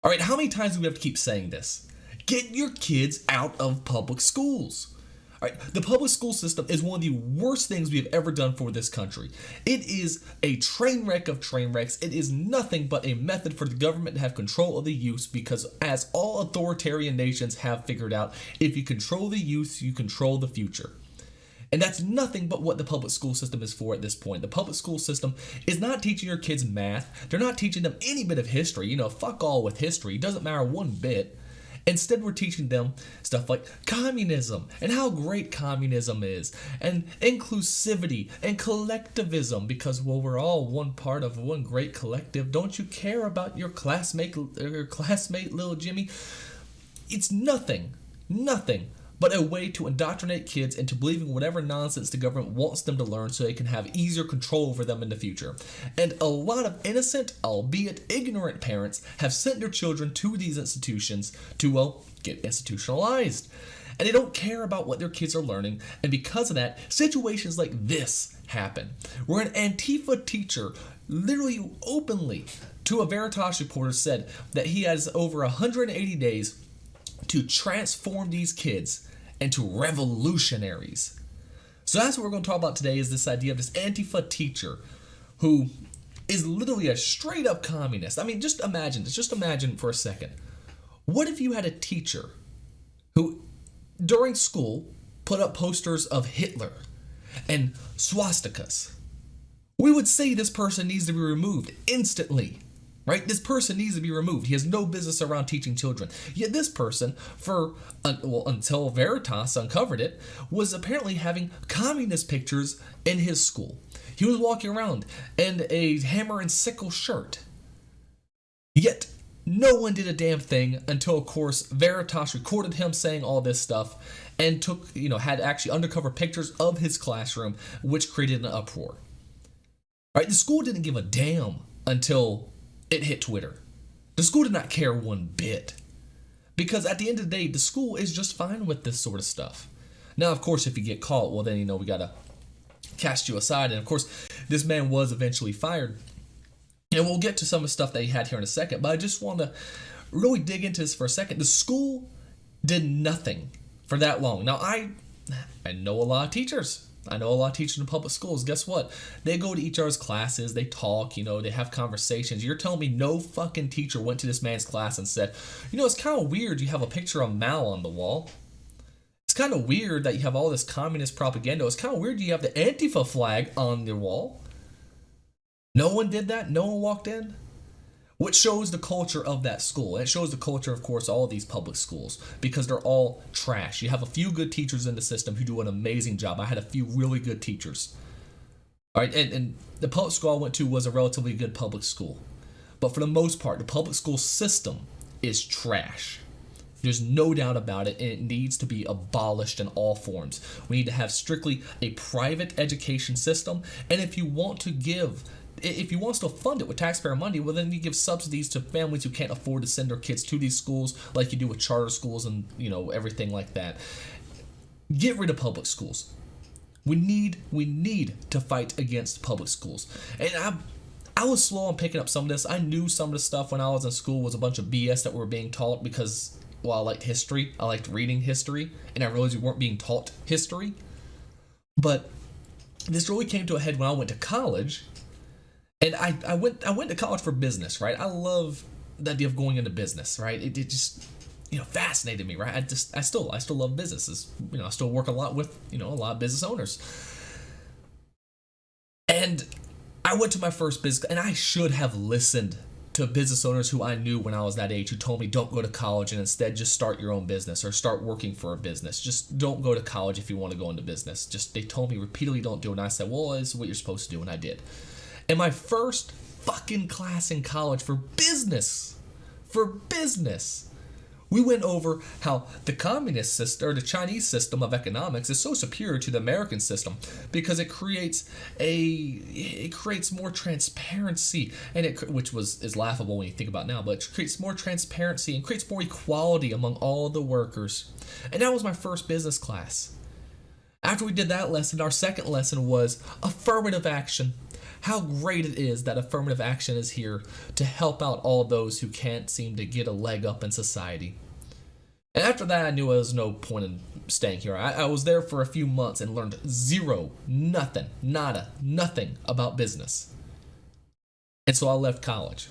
All right, how many times do we have to keep saying this? Get your kids out of public schools. All right, the public school system is one of the worst things we have ever done for this country. It is a train wreck of train wrecks. It is nothing but a method for the government to have control of the youth because, as all authoritarian nations have figured out, if you control the youth, you control the future. And that's nothing but what the public school system is for at this point. The public school system is not teaching your kids math. They're not teaching them any bit of history. Fuck all with history. It doesn't matter one bit. Instead, we're teaching them stuff like communism and how great communism is, and inclusivity and collectivism because, well, we're all one part of one great collective. Don't you care about your classmate little Jimmy? It's nothing but a way to indoctrinate kids into believing whatever nonsense the government wants them to learn so they can have easier control over them in the future. And a lot of innocent, albeit ignorant parents have sent their children to these institutions to, well, get institutionalized. And they don't care about what their kids are learning, and because of that, situations like this happen, where an Antifa teacher literally openly to a Veritas reporter said that he has over 180 days to transform these kids into revolutionaries. So that's what we're going to talk about today, is this idea of this Antifa teacher who is literally a straight up communist. I mean, just imagine for a second. What if you had a teacher who during school put up posters of Hitler and swastikas? We would say this person needs to be removed instantly. Right? This person needs to be removed. He has no business around teaching children. Yet this person, until Veritas uncovered it, was apparently having communist pictures in his school. He was walking around in a hammer and sickle shirt. Yet no one did a damn thing until, of course, Veritas recorded him saying all this stuff and had actually undercover pictures of his classroom, which created an uproar. Right? The school didn't give a damn until it hit Twitter. The school did not care one bit. Because at the end of the day, the school is just fine with this sort of stuff. Now, of course, if you get caught, well, then, we got to cast you aside. And, of course, this man was eventually fired. And we'll get to some of the stuff that he had here in a second. But I just want to really dig into this for a second. The school did nothing for that long. Now, I know a lot of teachers. I know a lot of teachers in public schools. Guess what? They go to each other's classes. They talk, they have conversations. You're telling me no fucking teacher went to this man's class and said, it's kind of weird you have a picture of Mao on the wall. It's kind of weird that you have all this communist propaganda. It's kind of weird you have the Antifa flag on your wall. No one did that? No one walked in? Which shows the culture of that school. And it shows the culture, of course, all of these public schools, because they're all trash. You have a few good teachers in the system who do an amazing job. I had a few really good teachers. All right, and the public school I went to was a relatively good public school. But for the most part, the public school system is trash. There's no doubt about it, and it needs to be abolished in all forms. We need to have strictly a private education system, and if you want to fund it with taxpayer money, well, then you give subsidies to families who can't afford to send their kids to these schools, like you do with charter schools and everything like that. Get rid of public schools. We need to fight against public schools. And I was slow on picking up some of this. I knew some of the stuff when I was in school was a bunch of BS that we were being taught because, well, I liked history. I liked reading history, and I realized we weren't being taught history. But this really came to a head when I went to college. And I went to college for business, right? I love the idea of going into business, right? It just fascinated me, right? I still love businesses. I still work a lot with a lot of business owners. And I went to my first business, and I should have listened to business owners who I knew when I was that age who told me don't go to college and instead just start your own business or start working for a business. Just don't go to college if you want to go into business. Just they told me repeatedly don't do it, and I said, well, this is what you're supposed to do, and I did. And my first fucking class in college for business, we went over how the communist system or the Chinese system of economics is so superior to the American system because it creates more transparency, and which is laughable when you think about it now, but it creates more transparency and creates more equality among all the workers. And that was my first business class. After we did that lesson, our second lesson was affirmative action. how great it is that affirmative action is here to help out all those who can't seem to get a leg up in society. And after that, I knew there was no point in staying here. I was there for a few months and learned zero, nothing, nada, nothing about business. And so I left college.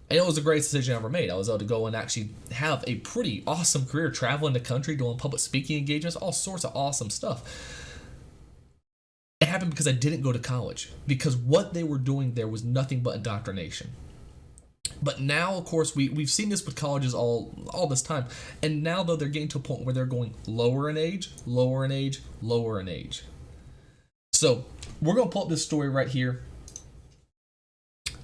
And it was the greatest decision I ever made. I was able to go and actually have a pretty awesome career traveling the country, doing public speaking engagements, all sorts of awesome stuff. It happened because I didn't go to college, because what they were doing there was nothing but indoctrination. But now, of course, we've seen this with colleges all this time. And now, though, they're getting to a point where they're going lower in age, lower in age, lower in age. So we're going to pull up this story right here.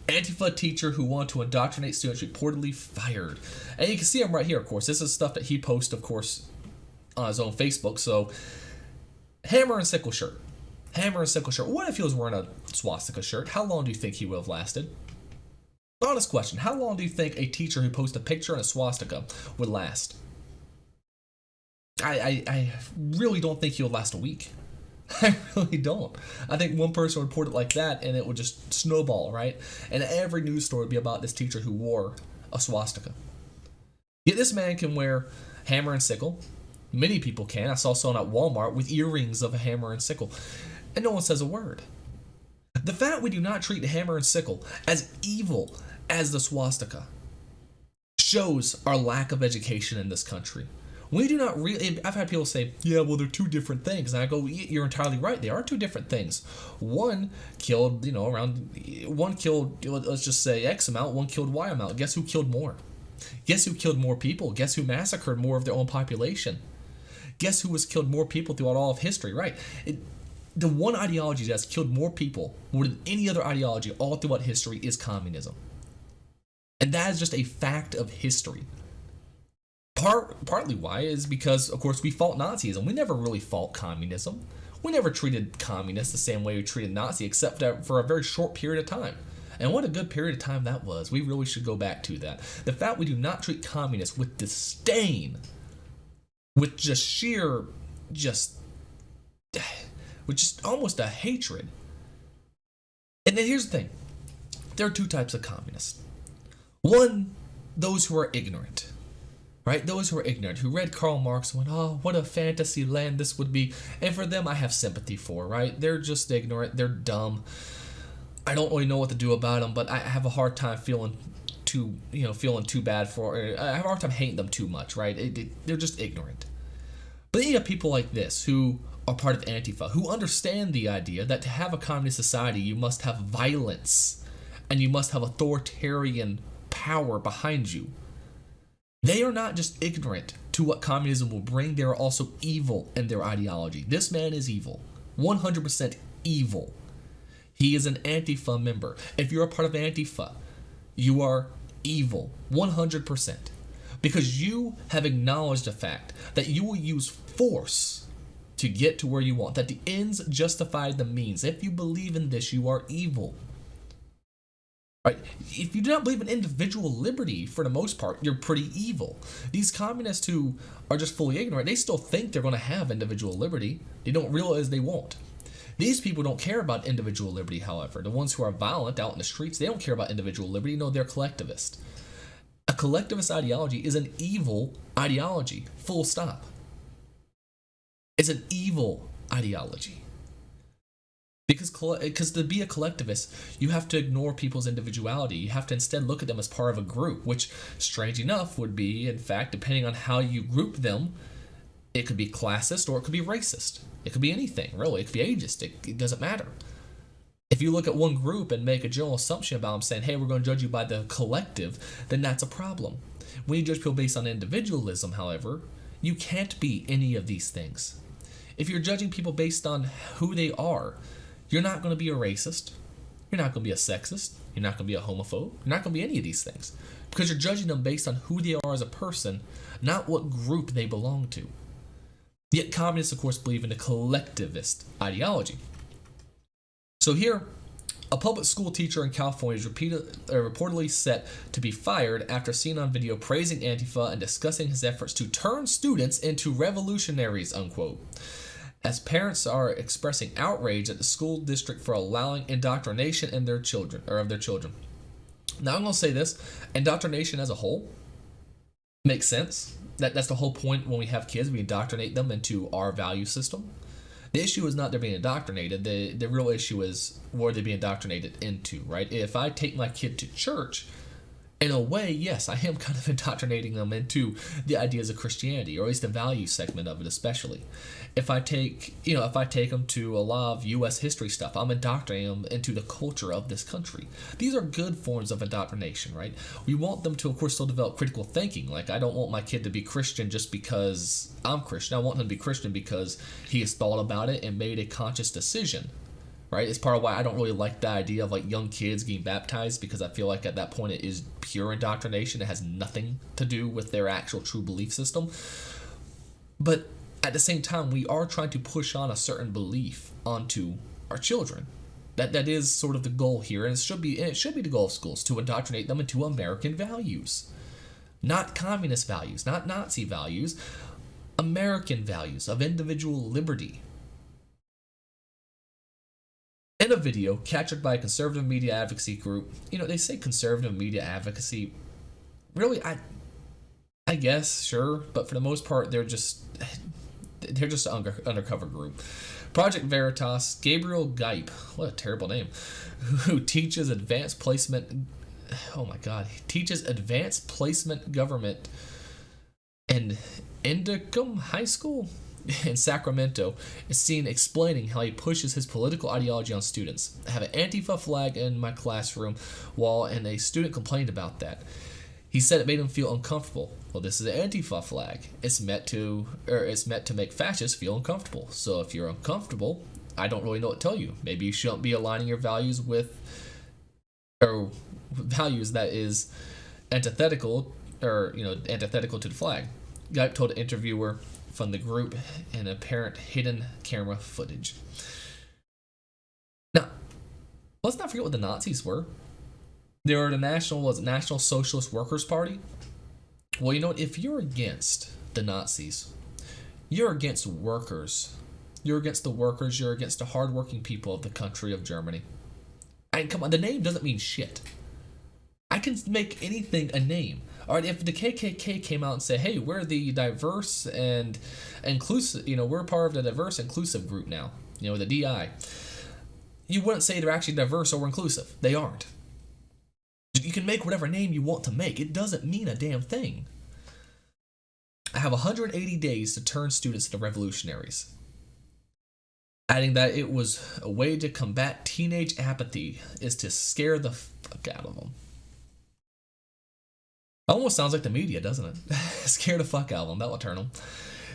Antifa teacher who wanted to indoctrinate students reportedly fired. And you can see him right here, of course. This is stuff that he posted, of course, on his own Facebook. So, hammer and sickle shirt. Hammer and sickle shirt. What if he was wearing a swastika shirt? How long do you think he would have lasted? Honest question. How long do you think a teacher who posts a picture in a swastika would last? I really don't think he would last a week. I really don't. I think one person would report it like that and it would just snowball, right? And every news story would be about this teacher who wore a swastika. Yet this man can wear hammer and sickle. Many people can. I saw someone at Walmart with earrings of a hammer and sickle. And no one says a word. The fact we do not treat the hammer and sickle as evil as the swastika shows our lack of education in this country. We do not really. I've had people say, yeah, well, they're two different things. And I go, you're entirely right. They are two different things. One killed, let's just say X amount. One killed Y amount. Guess who killed more? Guess who killed more people? Guess who massacred more of their own population? Guess who has killed more people throughout all of history, right? The one ideology that has killed more people, more than any other ideology all throughout history, is communism. And that is just a fact of history. Partly why is because, of course, we fought Nazism. We never really fought communism. We never treated communists the same way we treated Nazis, except for a very short period of time. And what a good period of time that was. We really should go back to that. The fact we do not treat communists with disdain, with just almost a hatred. And then here's the thing. There are two types of communists. One, those who are ignorant. Right? Those who are ignorant, who read Karl Marx and went, oh, what a fantasy land this would be. And for them, I have sympathy for, right? They're just ignorant. They're dumb. I don't really know what to do about them, but I have a hard time feeling too bad for, I have a hard time hating them too much, right? They're just ignorant. But then you have people like this who are part of Antifa, who understand the idea that to have a communist society, you must have violence and you must have authoritarian power behind you. They are not just ignorant to what communism will bring, they are also evil in their ideology. This man is evil. 100% evil. He is an Antifa member. If you're a part of Antifa, you are evil. 100%. Because you have acknowledged the fact that you will use force to get to where you want. That the ends justify the means. If you believe in this, you are evil. Right? If you do not believe in individual liberty, for the most part, you're pretty evil. These communists who are just fully ignorant, they still think they're going to have individual liberty. They don't realize they won't. These people don't care about individual liberty, however. The ones who are violent out in the streets, they don't care about individual liberty. No, they're collectivist. A collectivist ideology is an evil ideology. Full stop. It's an evil ideology. Because to be a collectivist, you have to ignore people's individuality. You have to instead look at them as part of a group, which, strange enough, would be, in fact, depending on how you group them, it could be classist or it could be racist. It could be anything, really. It could be ageist. It doesn't matter. If you look at one group and make a general assumption about them saying, hey, we're going to judge you by the collective, then that's a problem. When you judge people based on individualism, however, you can't be any of these things. If you're judging people based on who they are, you're not going to be a racist. You're not going to be a sexist. You're not going to be a homophobe. You're not going to be any of these things. Because you're judging them based on who they are as a person, not what group they belong to. Yet communists, of course, believe in the collectivist ideology. So here, a public school teacher in California is reportedly set to be fired after seen on video praising Antifa and discussing his efforts to turn students into revolutionaries, unquote. as parents are expressing outrage at the school district for allowing indoctrination in their children or of their children. Now I'm going to say this, indoctrination as a whole makes sense. That's the whole point. When we have kids, we indoctrinate them into our value system. The issue is not they're being indoctrinated. The real issue is what are they being indoctrinated into, right? If I take my kid to church, in a way, yes, I am kind of indoctrinating them into the ideas of Christianity, or at least the value segment of it, especially. If I take them to a lot of U.S. history stuff, I'm indoctrinating them into the culture of this country. These are good forms of indoctrination, right? We want them to, of course, still develop critical thinking. Like, I don't want my kid to be Christian just because I'm Christian. I want him to be Christian because he has thought about it and made a conscious decision. Right? It's part of why I don't really like the idea of like young kids getting baptized, because I feel like at that point it is pure indoctrination. It has nothing to do with their actual true belief system. But at the same time, we are trying to push on a certain belief onto our children. That is sort of the goal here, and it should be the goal of schools, to indoctrinate them into American values. Not communist values, not Nazi values, American values of individual liberty. In a video captured by a conservative media advocacy group, they say conservative media advocacy. Really, I guess, sure, but for the most part, they're just an undercover group. Project Veritas, Gabriel Gipe, what a terrible name, who teaches advanced placement. Oh my God, he teaches advanced placement government in Indicum High School in Sacramento, is seen explaining how he pushes his political ideology on students. I have an Antifa flag in my classroom and a student complained about that. He said it made him feel uncomfortable. Well, this is an Antifa flag. It's meant to make fascists feel uncomfortable. So if you're uncomfortable, I don't really know what to tell you. Maybe you shouldn't be aligning your values with, or values that is antithetical to the flag. Gipe told the interviewer from the group in apparent hidden camera footage. Now, let's not forget what the Nazis were. They were the National Socialist Workers' Party. Well, if you're against the Nazis, you're against workers. You're against the workers. You're against the hardworking people of the country of Germany. And come on, the name doesn't mean shit. I can make anything a name. All right, if the KKK came out and said, hey, we're the diverse and inclusive, we're part of the diverse inclusive group now, the DI, you wouldn't say they're actually diverse or inclusive. They aren't. You can make whatever name you want to make. It doesn't mean a damn thing. I have 180 days to turn students into revolutionaries. Adding that it was a way to combat teenage apathy is to scare the fuck out of them. Almost sounds like the media, doesn't it? Scare the fuck out of them. That will turn them.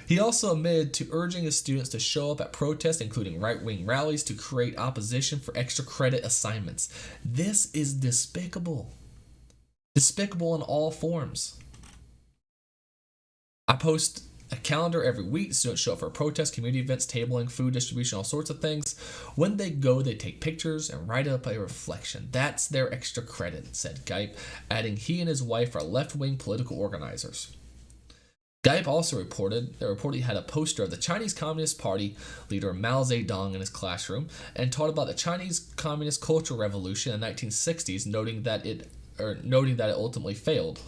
He also admitted to urging his students to show up at protests, including right-wing rallies, to create opposition for extra credit assignments. This is despicable. Despicable in all forms. I post a calendar every week. Students show up for protests, community events, tabling, food distribution, all sorts of things. When they go, they take pictures and write up a reflection. That's their extra credit, said Gipe, adding he and his wife are left-wing political organizers. Gipe also reportedly had a poster of the Chinese Communist Party leader Mao Zedong in his classroom and taught about the Chinese Communist Cultural Revolution in the 1960s, noting that it ultimately failed.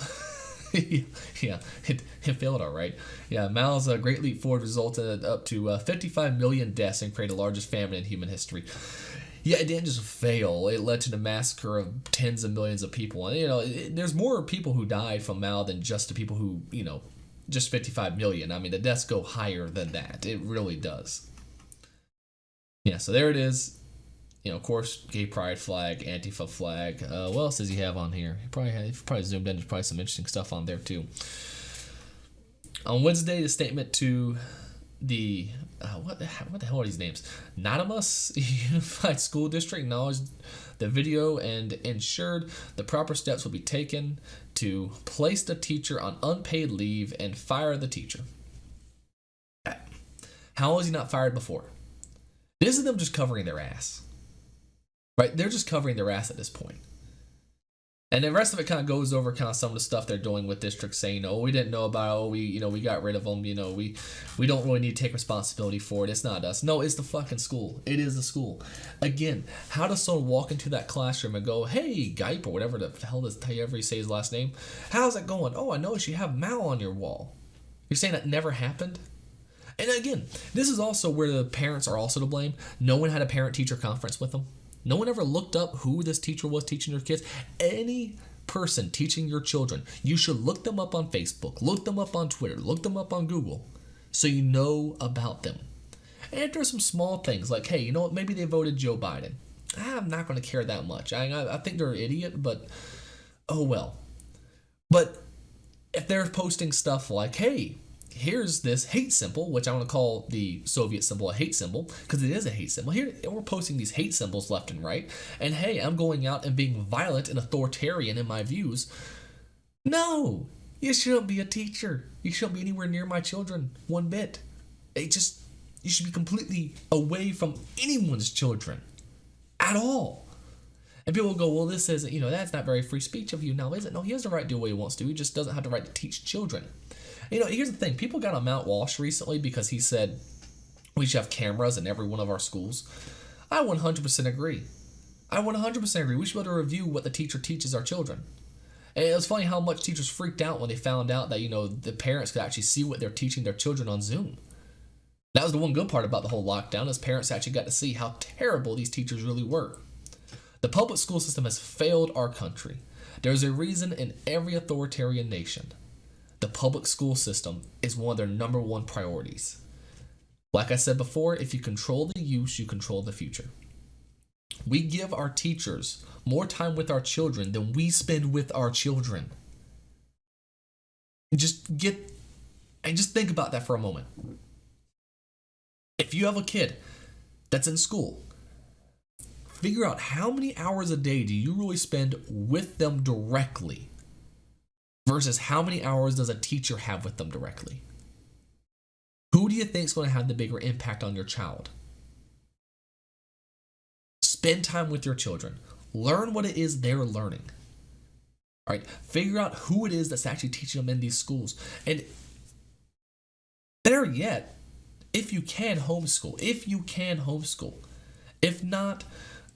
Yeah, it failed all right. Yeah, Mao's Great Leap Forward resulted up to 55 million deaths and created the largest famine in human history. Yeah, it didn't just fail. It led to the massacre of tens of millions of people. And, there's more people who died from Mao than just the people who, just 55 million. I mean, the deaths go higher than that. It really does. Yeah, so there it is. Of course, gay pride flag, Antifa flag. What else does he have on here? He probably zoomed in. There's probably some interesting stuff on there too. On Wednesday, the statement to the what the hell are these names? Nadamus Unified School District acknowledged the video and ensured the proper steps will be taken to place the teacher on unpaid leave and fire the teacher. How was he not fired before? This is them just covering their ass. Right? They're just covering their ass at this point. And the rest of it kind of goes over kind of some of the stuff they're doing with districts, saying, "Oh, we didn't know about it. Oh, we got rid of them. We don't really need to take responsibility for it. It's not us. No, it's the fucking school. It is the school." Again, how does someone walk into that classroom and go, "Hey, Gype," or whatever the hell does however you say his last name? How's it going? "Oh, I noticed you have Mal on your wall." You're saying that never happened? And again, this is also where the parents are also to blame. No one had a parent-teacher conference with them. No one ever looked up who this teacher was teaching your kids. Any person teaching your children, you should look them up on Facebook, look them up on Twitter, look them up on Google, so you know about them. And if there's some small things like, hey, you know what, maybe they voted Joe Biden. I'm not going to care that much. I think they're an idiot, but oh well. But if they're posting stuff like, hey, here's this hate symbol, which I want to call the Soviet symbol a hate symbol, because it is a hate symbol. Here, we're posting these hate symbols left and right, and hey, I'm going out and being violent and authoritarian in my views. No, you shouldn't be a teacher. You shouldn't be anywhere near my children one bit. You should be completely away from anyone's children at all. And people will go, well, this isn't, that's not very free speech of you now, is it? No, he has the right to do what he wants to. He just doesn't have the right to teach children. Here's the thing. People got on Mount Walsh recently because he said we should have cameras in every one of our schools. I 100% agree. I 100% agree. We should be able to review what the teacher teaches our children. And it was funny how much teachers freaked out when they found out that, the parents could actually see what they're teaching their children on Zoom. That was the one good part about the whole lockdown, is parents actually got to see how terrible these teachers really were. The public school system has failed our country. There's a reason in every authoritarian nation the public school system is one of their number one priorities. Like I said before, if you control the use, you control the future. We give our teachers more time with our children than we spend with our children. Just think about that for a moment. If you have a kid that's in school, figure out how many hours a day do you really spend with them directly versus how many hours does a teacher have with them directly. Who do you think is going to have the bigger impact on your child? Spend time with your children. Learn what it is they're learning. All right, figure out who it is that's actually teaching them in these schools. And better yet, if you can homeschool. If not,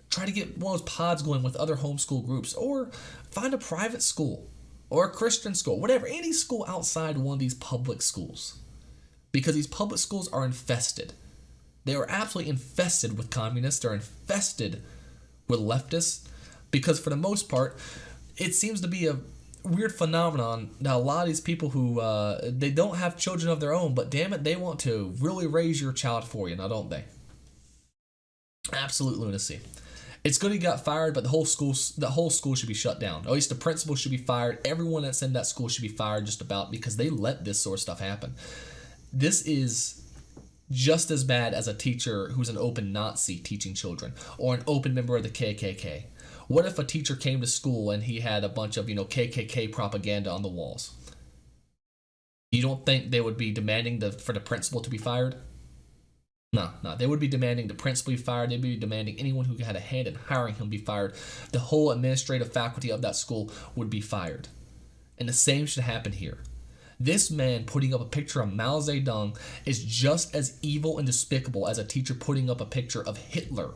try to get one of those pods going with other homeschool groups, or find a private school or a Christian school, whatever, any school outside one of these public schools. Because these public schools are infested. They are absolutely infested with communists. They're infested with leftists. Because for the most part, it seems to be a weird phenomenon that a lot of these people who, they don't have children of their own, but damn it, they want to really raise your child for you, now don't they? Absolute lunacy. It's good he got fired, but the whole school should be shut down. At least the principal should be fired. Everyone that's in that school should be fired just about, because they let this sort of stuff happen. This is just as bad as a teacher who's an open Nazi teaching children, or an open member of the KKK. What if a teacher came to school and he had a bunch of, KKK propaganda on the walls? You don't think they would be demanding for the principal to be fired? No, they would be demanding the principal be fired. They'd be demanding anyone who had a hand in hiring him be fired. The whole administrative faculty of that school would be fired. And the same should happen here. This man putting up a picture of Mao Zedong is just as evil and despicable as a teacher putting up a picture of Hitler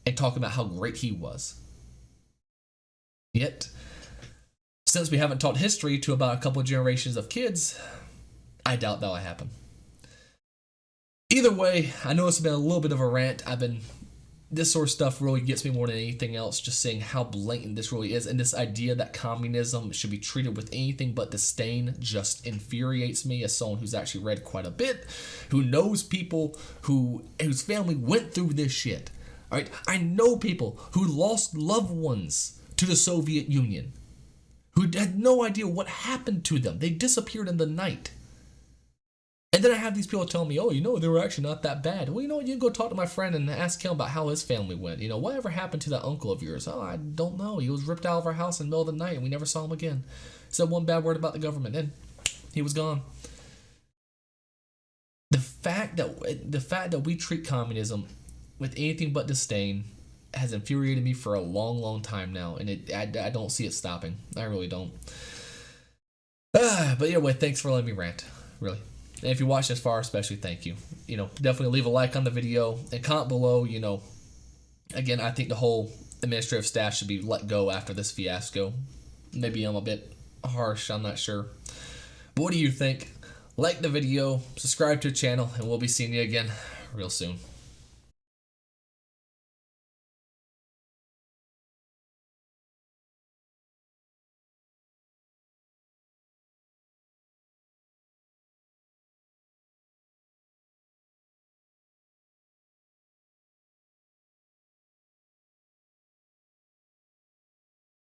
and talking about how great he was. Yet, since we haven't taught history to about a couple of generations of kids, I doubt that'll happen. Either way, I know it's been a little bit of a rant. This sort of stuff really gets me more than anything else, just seeing how blatant this really is. And this idea that communism should be treated with anything but disdain just infuriates me, as someone who's actually read quite a bit, who knows people whose family went through this shit. All right, I know people who lost loved ones to the Soviet Union, who had no idea what happened to them. They disappeared in the night. And then I have these people tell me, they were actually not that bad. Well, you can go talk to my friend and ask him about how his family went. Whatever happened to that uncle of yours? Oh, I don't know. He was ripped out of our house in the middle of the night and we never saw him again. Said one bad word about the government and he was gone. The fact that we treat communism with anything but disdain has infuriated me for a long, long time now, and I don't see it stopping. I really don't. But anyway, thanks for letting me rant, really. And if you watched this far, especially thank you. Definitely leave a like on the video and comment below. Again, I think the whole administrative staff should be let go after this fiasco. Maybe I'm a bit harsh, I'm not sure. But what do you think? Like the video, subscribe to the channel, and we'll be seeing you again real soon.